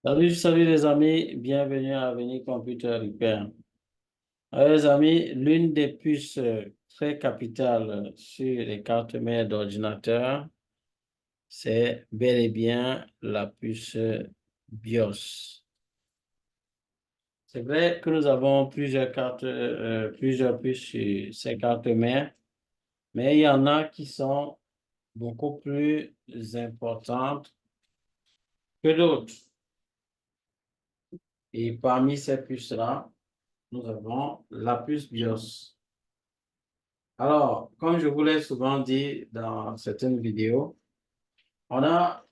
Salut les amis, bienvenue à Avenir Computer Repair. Alors les amis, l'une des puces très capitales sur les cartes mères d'ordinateur, c'est bel et bien la puce BIOS. C'est vrai que nous avons plusieurs puces sur ces cartes mères, mais il y en a qui sont beaucoup plus importantes que d'autres. Et parmi ces puces-là, nous avons la puce BIOS. Alors, comme je vous l'ai souvent dit dans certaines vidéos, on a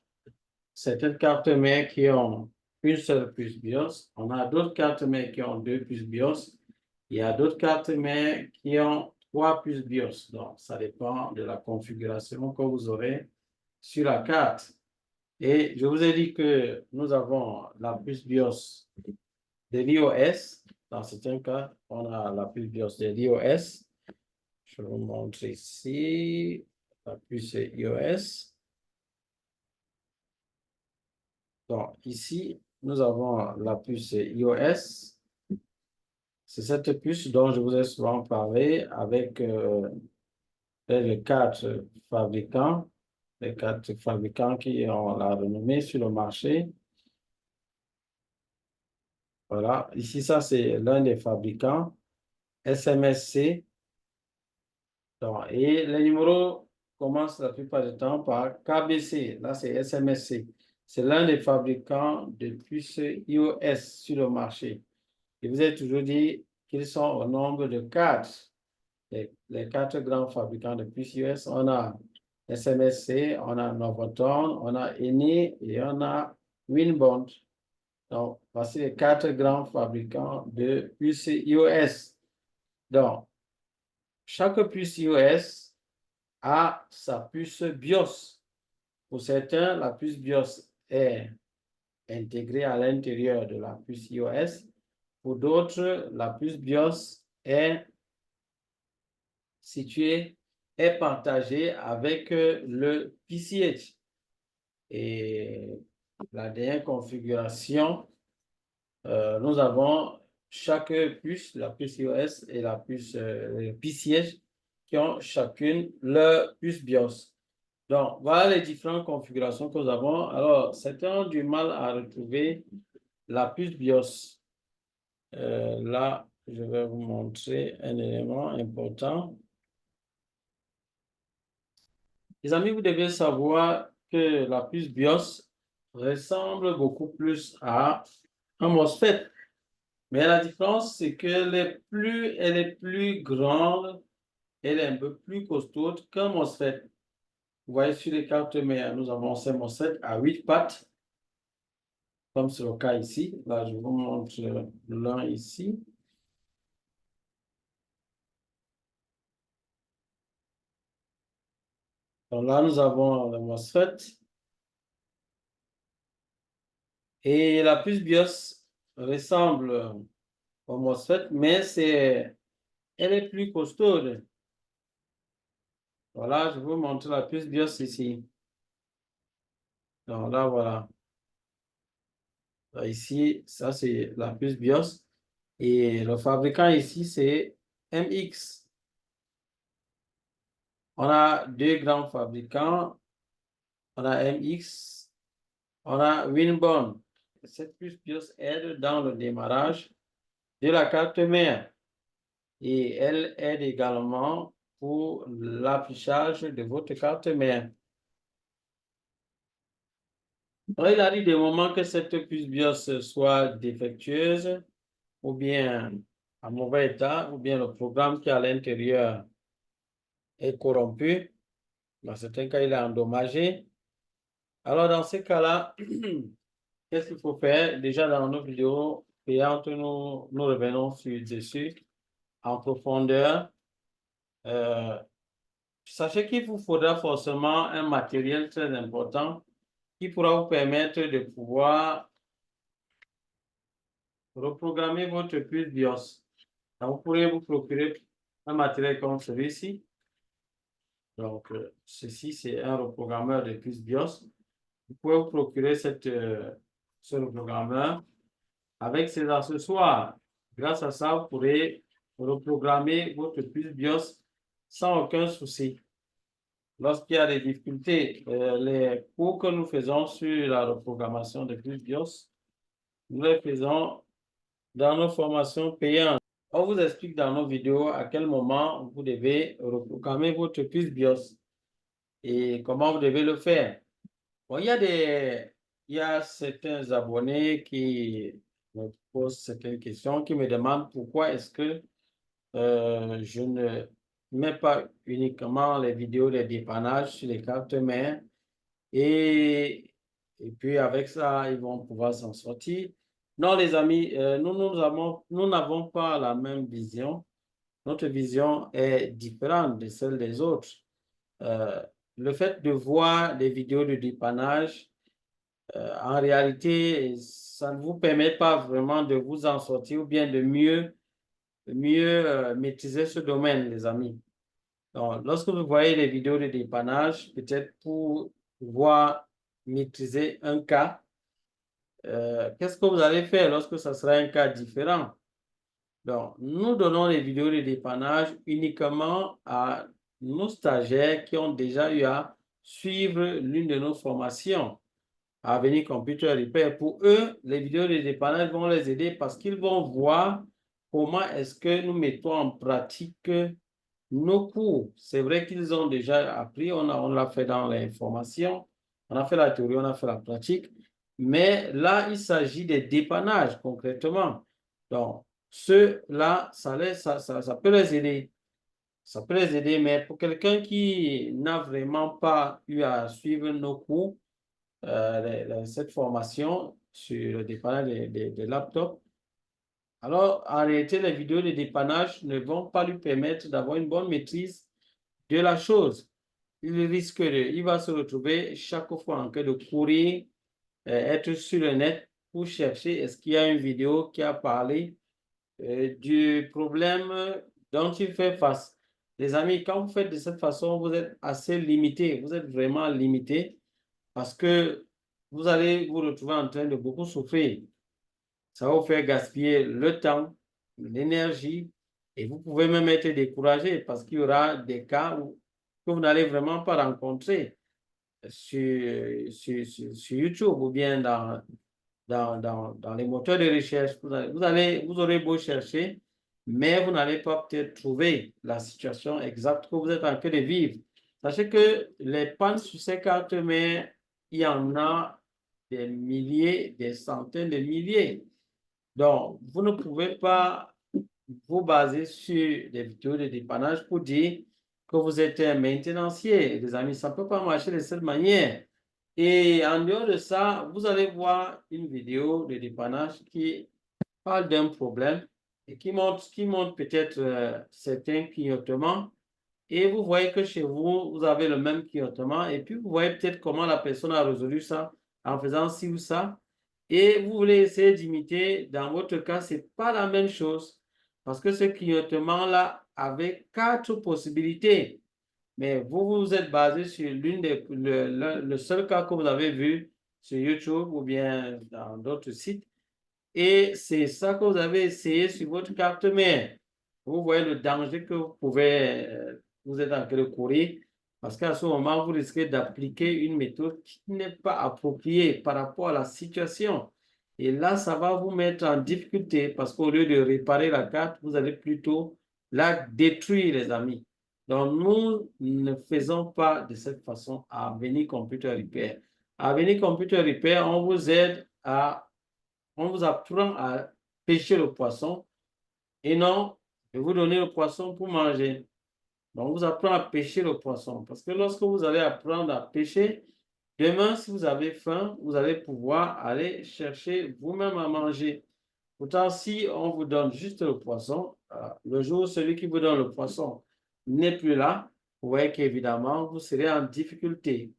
certaines cartes mères qui ont une seule puce BIOS. On a d'autres cartes mères qui ont deux puces BIOS. Il y a d'autres cartes mères qui ont trois puces BIOS. Donc, ça dépend de la configuration que vous aurez sur la carte. Et je vous ai dit que nous avons la puce BIOS de l'iOS. Dans certains cas, on a la puce BIOS de l'iOS. Je vous montre ici la puce iOS. Donc, ici, nous avons la puce iOS. C'est cette puce dont je vous ai souvent parlé avec les quatre fabricants, qui ont la renommée sur le marché. Voilà, ici, ça, c'est l'un des fabricants, SMSC. Donc, et les numéros commencent la plupart du temps par KBC. Là, c'est SMSC. C'est l'un des fabricants de puces iOS sur le marché. Je vous ai toujours dit qu'ils sont au nombre de quatre. Les quatre grands fabricants de puces iOS. On a SMSC, on a Novoton, on a Eni et on a Winbond. Donc, voici les quatre grands fabricants de puces iOS. Donc, chaque puce iOS a sa puce BIOS. Pour certains, la puce BIOS est intégrée à l'intérieur de la puce iOS. Pour d'autres, la puce BIOS est située, est partagée avec le PCH. Et la dernière configuration, nous avons chaque puce, la puce iOS et la puce PCH, qui ont chacune leur puce BIOS. Donc, voilà les différentes configurations que nous avons. Alors, certains ont du mal à retrouver la puce BIOS. Là, je vais vous montrer un élément important. Les amis, vous devez savoir que la puce BIOS ressemble beaucoup plus à un MOSFET. Mais la différence, c'est qu'elle est plus grande, elle est un peu plus costaud qu'un MOSFET. Vous voyez sur les cartes mères, nous avons ces MOSFET à 8 pattes, comme c'est le cas ici. Là, je vous montre l'un ici. Donc là, nous avons le MOSFET. Et la puce BIOS ressemble au MOSFET, mais elle est plus costaude. Voilà, je vous montre la puce BIOS ici. Donc là, voilà. Là, ici, ça, c'est la puce BIOS. Et le fabricant ici, c'est MX. On a deux grands fabricants. On a MX, on a Winbond. Cette puce BIOS aide dans le démarrage de la carte mère. Et elle aide également pour l'affichage de votre carte mère. Donc, il arrive des moments que cette puce BIOS soit défectueuse ou bien en mauvais état, ou bien le programme qui est à l'intérieur est corrompu. Dans certains cas, il est endommagé. Alors, dans ces cas-là, qu'est-ce qu'il faut faire? Déjà, dans nos vidéos payantes, nous revenons dessus en profondeur. Sachez qu'il vous faudra forcément un matériel très important qui pourra vous permettre de pouvoir reprogrammer votre puce BIOS. Donc, vous pourrez vous procurer un matériel comme celui-ci. Donc, ceci, c'est un reprogrammeur de puce BIOS. Vous pouvez vous procurer sur le programmeur avec ses accessoires. Grâce à ça, vous pourrez reprogrammer votre puce BIOS sans aucun souci. Lorsqu'il y a des difficultés, les cours que nous faisons sur la reprogrammation de puces BIOS, nous les faisons dans nos formations payantes. On vous explique dans nos vidéos à quel moment vous devez reprogrammer votre puce BIOS et comment vous devez le faire. Bon, il y a certains abonnés qui me posent certaines questions, qui me demandent pourquoi est-ce que je ne mets pas uniquement les vidéos de dépannage sur les cartes mères et puis avec ça, ils vont pouvoir s'en sortir. Non, les amis, nous n'avons pas la même vision. Notre vision est différente de celle des autres. Le fait de voir des vidéos de dépannage, en réalité, ça ne vous permet pas vraiment de vous en sortir ou bien de mieux maîtriser ce domaine, les amis. Donc, lorsque vous voyez les vidéos de dépannage, peut-être pour pouvoir maîtriser un cas, qu'est-ce que vous allez faire lorsque ça sera un cas différent? Donc, nous donnons les vidéos de dépannage uniquement à nos stagiaires qui ont déjà eu à suivre l'une de nos formations à Avenir Computer Repair. Pour eux, les vidéos de dépannage vont les aider parce qu'ils vont voir comment est-ce que nous mettons en pratique nos cours. C'est vrai qu'ils ont déjà appris, on l'a fait dans les formations, on a fait la théorie, on a fait la pratique, mais là, il s'agit des dépannages concrètement. Donc, ceux-là, ça peut les aider. Ça peut les aider, mais pour quelqu'un qui n'a vraiment pas eu à suivre nos cours, cette formation sur le dépannage des laptops, alors en réalité, les vidéos de dépannage ne vont pas lui permettre d'avoir une bonne maîtrise de la chose. Il va se retrouver chaque fois en train de courir, être sur le net pour chercher est-ce qu'il y a une vidéo qui a parlé du problème dont il fait face. Les amis, quand vous faites de cette façon, vous êtes assez limité, vous êtes vraiment limité parce que vous allez vous retrouver en train de beaucoup souffrir. Ça va vous faire gaspiller le temps, l'énergie et vous pouvez même être découragé parce qu'il y aura des cas que vous n'allez vraiment pas rencontrer sur YouTube ou bien dans les moteurs de recherche. Vous aurez beau chercher, mais vous n'allez pas peut-être trouver la situation exacte que vous êtes en train de vivre. Sachez que les pannes sur ces cartes mères, il y en a des milliers, des centaines de milliers. Donc, vous ne pouvez pas vous baser sur des vidéos de dépannage pour dire que vous êtes un maintenancier. Les amis, ça ne peut pas marcher de cette manière. Et en dehors de ça, vous allez voir une vidéo de dépannage qui parle d'un problème et qui montre peut-être certains clignotements. Et vous voyez que chez vous, vous avez le même clignotement. Et puis, vous voyez peut-être comment la personne a résolu ça en faisant ci ou ça. Et vous voulez essayer d'imiter. Dans votre cas, ce n'est pas la même chose. Parce que ce clignotement-là avait 4 possibilités. Mais vous vous êtes basé sur le seul cas que vous avez vu sur YouTube ou bien dans d'autres sites. Et c'est ça que vous avez essayé sur votre carte mère. Vous voyez le danger que vous êtes en train de courir parce qu'à ce moment, vous risquez d'appliquer une méthode qui n'est pas appropriée par rapport à la situation. Et là, ça va vous mettre en difficulté parce qu'au lieu de réparer la carte, vous allez plutôt la détruire, les amis. Donc, nous ne faisons pas de cette façon à Avenir Computer Repair. À Avenir Computer Repair, on vous apprend à pêcher le poisson et non de vous donner le poisson pour manger. Donc, on vous apprend à pêcher le poisson. Parce que lorsque vous allez apprendre à pêcher, demain, si vous avez faim, vous allez pouvoir aller chercher vous-même à manger. Pourtant, si on vous donne juste le poisson, le jour où celui qui vous donne le poisson n'est plus là, vous voyez qu'évidemment, vous serez en difficulté.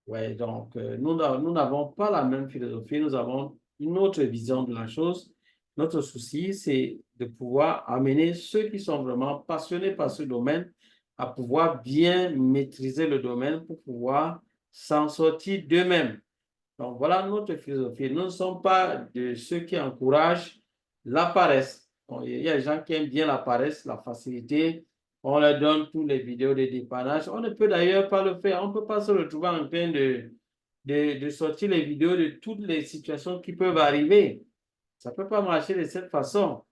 Ouais, donc, nous n'avons pas la même philosophie, nous avons une autre vision de la chose. Notre souci, c'est de pouvoir amener ceux qui sont vraiment passionnés par ce domaine à pouvoir bien maîtriser le domaine pour pouvoir s'en sortir d'eux-mêmes. Donc, voilà notre philosophie. Nous ne sommes pas de ceux qui encouragent la paresse. Bon, il y a des gens qui aiment bien la paresse, la facilité. On leur donne tous les vidéos de dépannage. On ne peut d'ailleurs pas le faire. On ne peut pas se retrouver en train de sortir les vidéos de toutes les situations qui peuvent arriver. Ça ne peut pas marcher de cette façon.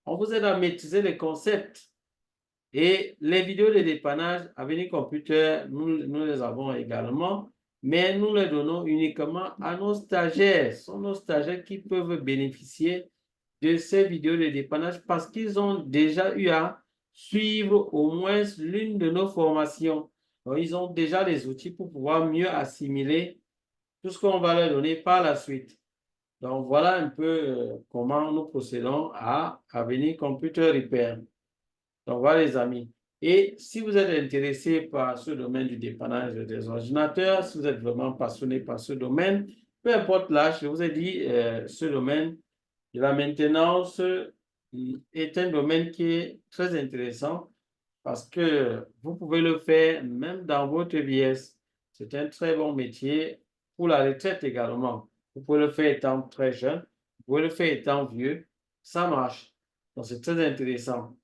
On vous aide à maîtriser les concepts. Et les vidéos de dépannage Avenir Computer, nous les avons également, mais nous les donnons uniquement à nos stagiaires. Ce sont nos stagiaires qui peuvent bénéficier de ces vidéos de dépannage parce qu'ils ont déjà eu à suivre au moins l'une de nos formations. Donc, ils ont déjà les outils pour pouvoir mieux assimiler tout ce qu'on va leur donner par la suite. Donc, voilà un peu comment nous procédons à Avenir Computer Repair. Donc, voilà les amis. Et si vous êtes intéressé par ce domaine du dépannage des ordinateurs, si vous êtes vraiment passionné par ce domaine, peu importe l'âge, je vous ai dit, ce domaine de la maintenance est un domaine qui est très intéressant parce que vous pouvez le faire même dans votre vieillesse. C'est un très bon métier pour la retraite également. Vous pouvez le faire étant très jeune, vous pouvez le faire étant vieux, ça marche. Donc, c'est très intéressant.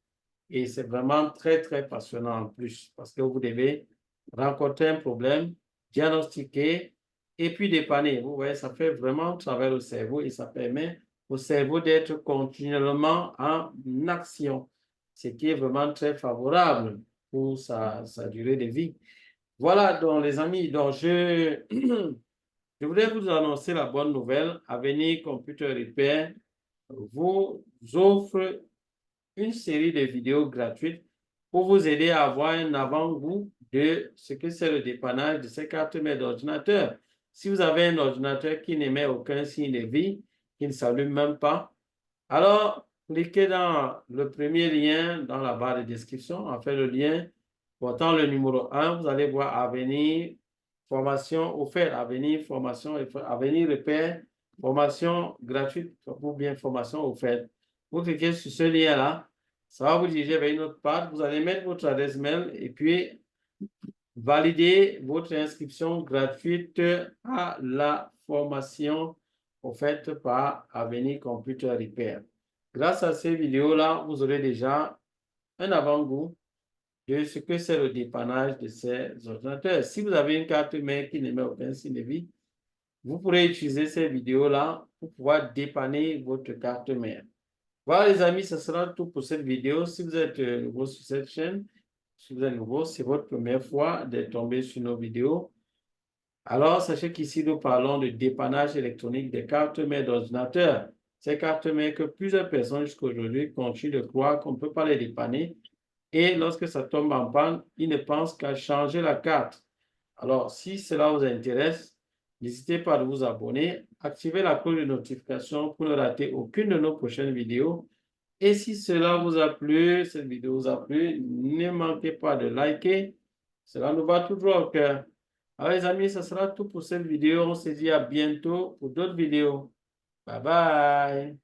Et c'est vraiment très, très passionnant en plus parce que vous devez rencontrer un problème, diagnostiquer et puis dépanner. Vous voyez, ça fait vraiment travailler le cerveau et ça permet au cerveau d'être continuellement en action, ce qui est vraiment très favorable pour sa durée de vie. Voilà, donc les amis, donc je voulais vous annoncer la bonne nouvelle. Avenir Computer Repair vous offre une série de vidéos gratuites pour vous aider à avoir un avant-goût de ce que c'est le dépannage de ces cartes mères d'ordinateur. Si vous avez un ordinateur qui n'émet aucun signe de vie, qui ne s'allume même pas, alors cliquez dans le premier lien dans la barre de description, en fait le lien portant le numéro 1, vous allez voir Avenir formation offerte, Avenir formation, Avenir repère, formation gratuite ou bien formation offerte. Vous cliquez sur ce lien-là, ça va vous diriger vers une autre page. Vous allez mettre votre adresse mail et puis valider votre inscription gratuite à la formation offerte par Avenir Computer Repair. Grâce à ces vidéos-là, vous aurez déjà un avant-goût de ce que c'est le dépannage de ces ordinateurs. Si vous avez une carte mère qui n'émet aucun signe de vie, vous pourrez utiliser ces vidéos-là pour pouvoir dépanner votre carte mère. Voilà les amis, ce sera tout pour cette vidéo. Si vous êtes nouveau sur cette chaîne, si vous êtes nouveau, c'est votre première fois de tomber sur nos vidéos. Alors, sachez qu'ici, nous parlons de dépannage électronique des cartes mères d'ordinateur. Ces cartes mères que plusieurs personnes jusqu'à aujourd'hui continuent de croire qu'on ne peut pas les dépanner. Et lorsque ça tombe en panne, ils ne pensent qu'à changer la carte. Alors, si cela vous intéresse, n'hésitez pas à vous abonner, activez la cloche de notification pour ne rater aucune de nos prochaines vidéos. Et si cela vous a plu, cette vidéo vous a plu, ne manquez pas de liker. Cela nous va toujours au cœur. Alors les amis, ce sera tout pour cette vidéo. On se dit à bientôt pour d'autres vidéos. Bye bye.